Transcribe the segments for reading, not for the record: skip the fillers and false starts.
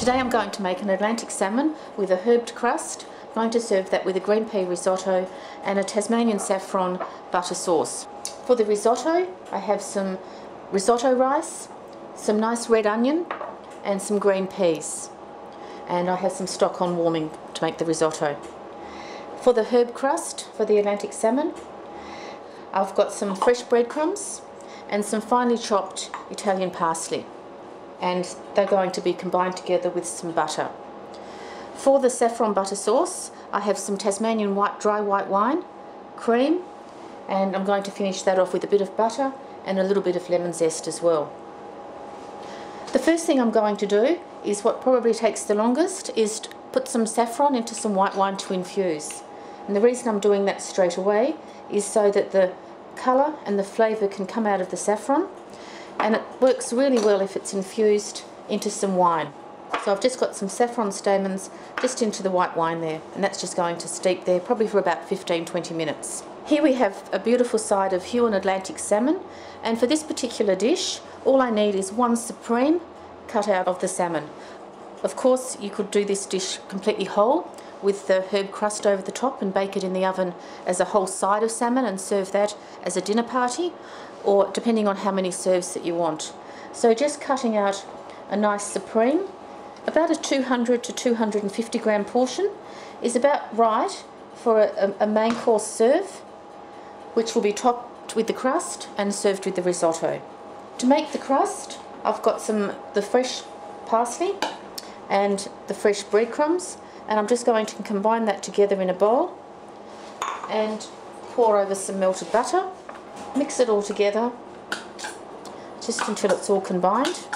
Today I'm going to make an Atlantic salmon with a herbed crust. I'm going to serve that with a green pea risotto and a Tasmanian saffron butter sauce. For the risotto, I have some risotto rice, some nice red onion and some green peas. And I have some stock on warming to make the risotto. For the herb crust for the Atlantic salmon, I've got some fresh breadcrumbs and some finely chopped Italian parsley. And they're going to be combined together with some butter. For the saffron butter sauce, I have some Tasmanian dry white wine, cream, and I'm going to finish that off with a bit of butter and a little bit of lemon zest as well. The first thing I'm going to do is what probably takes the longest, is to put some saffron into some white wine to infuse. And the reason I'm doing that straight away is so that the colour and the flavour can come out of the saffron. And it works really well if it's infused into some wine. So I've just got some saffron stamens just into the white wine there, and that's just going to steep there probably for about 15-20 minutes. Here we have a beautiful side of Huon Atlantic salmon, and for this particular dish all I need is one supreme cut out of the salmon. Of course you could do this dish completely whole with the herb crust over the top and bake it in the oven as a whole side of salmon and serve that as a dinner party, or depending on how many serves that you want. So just cutting out a nice supreme, about a 200 to 250 gram portion is about right for a main course serve, which will be topped with the crust and served with the risotto. To make the crust, I've got the fresh parsley and the fresh breadcrumbs, and I'm just going to combine that together in a bowl and pour over some melted butter. Mix it all together just until it's all combined,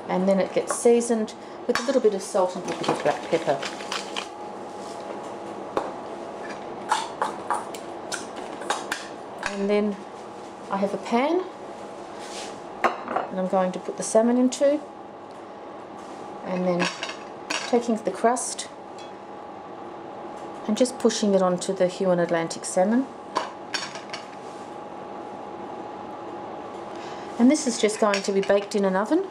and then it gets seasoned with a little bit of salt and a little bit of black pepper. And then I have a pan and I'm going to put the salmon into, and then taking the crust and just pushing it onto the Huon Atlantic salmon. And this is just going to be baked in an oven.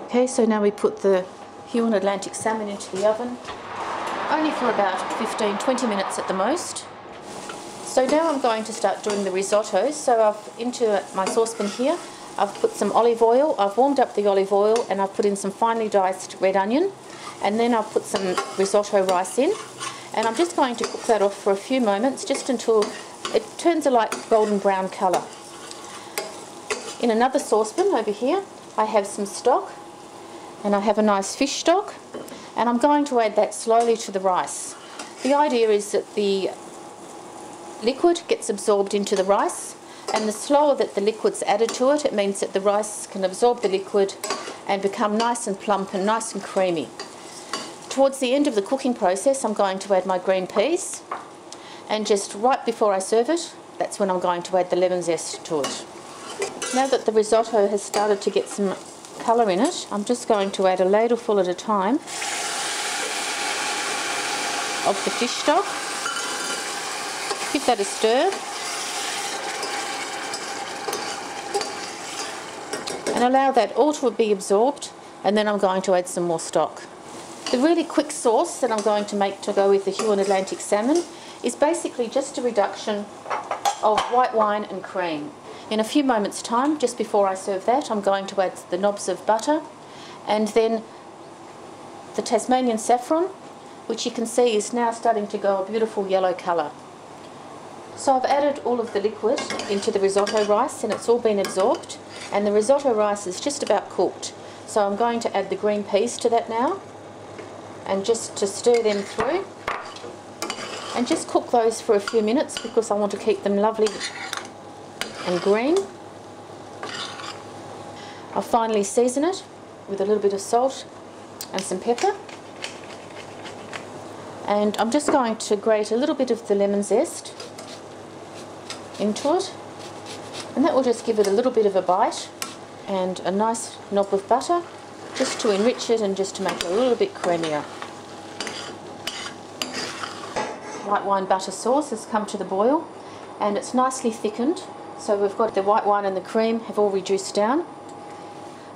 Okay, so now we put the Huon Atlantic salmon into the oven, only for about 15-20 minutes at the most. So now I'm going to start doing the risotto. So into my saucepan here, I've put some olive oil. I've warmed up the olive oil and I've put in some finely diced red onion, and then I've put some risotto rice in, and I'm just going to cook that off for a few moments, just until it turns a light golden brown colour. In another saucepan over here, I have some stock, and I have a nice fish stock, and I'm going to add that slowly to the rice. The idea is that the liquid gets absorbed into the rice, and the slower that the liquid's added to it, it means that the rice can absorb the liquid and become nice and plump and nice and creamy. Towards the end of the cooking process, I'm going to add my green peas, and just right before I serve it, that's when I'm going to add the lemon zest to it. Now that the risotto has started to get some colour in it, I'm just going to add a ladleful at a time of the fish stock. Give that a stir. And allow that all to be absorbed, and then I'm going to add some more stock. The really quick sauce that I'm going to make to go with the Huon Atlantic salmon is basically just a reduction of white wine and cream. In a few moments' time, just before I serve that, I'm going to add the knobs of butter and then the Tasmanian saffron, which you can see is now starting to go a beautiful yellow colour. So I've added all of the liquid into the risotto rice, and it's all been absorbed, and the risotto rice is just about cooked. So I'm going to add the green peas to that now, and just to stir them through, and just cook those for a few minutes because I want to keep them lovely and green. I'll finally season it with a little bit of salt and some pepper, and I'm just going to grate a little bit of the lemon zest into it, and that will just give it a little bit of a bite, and a nice knob of butter just to enrich it and just to make it a little bit creamier. White wine butter sauce has come to the boil, and it's nicely thickened, so we've got the white wine and the cream have all reduced down.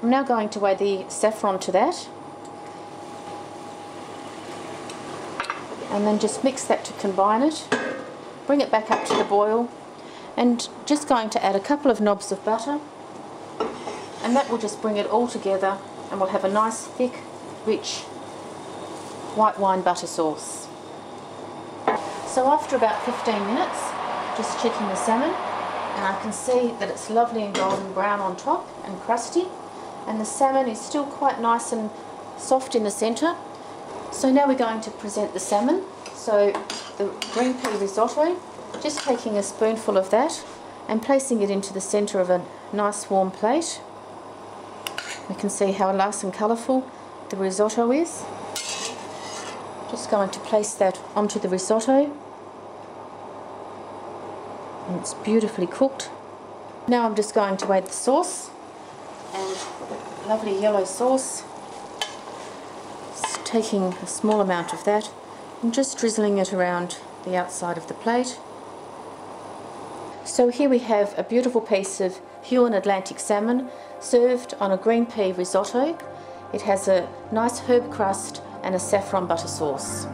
I'm now going to add the saffron to that, and then just mix that to combine it. Bring it back up to the boil, and just going to add a couple of knobs of butter, and that will just bring it all together, and we'll have a nice thick, rich white wine butter sauce. So after about 15 minutes, just checking the salmon, and I can see that it's lovely and golden brown on top and crusty, and the salmon is still quite nice and soft in the centre. So now we're going to present the salmon. So the green pea risotto, just taking a spoonful of that and placing it into the centre of a nice warm plate. We can see how nice and colourful the risotto is. Just going to place that onto the risotto. And it's beautifully cooked. Now I'm just going to add the sauce, and lovely yellow sauce. Just taking a small amount of that and just drizzling it around the outside of the plate. So here we have a beautiful piece of Huon Atlantic salmon served on a green pea risotto. It has a nice herb crust and a saffron butter sauce.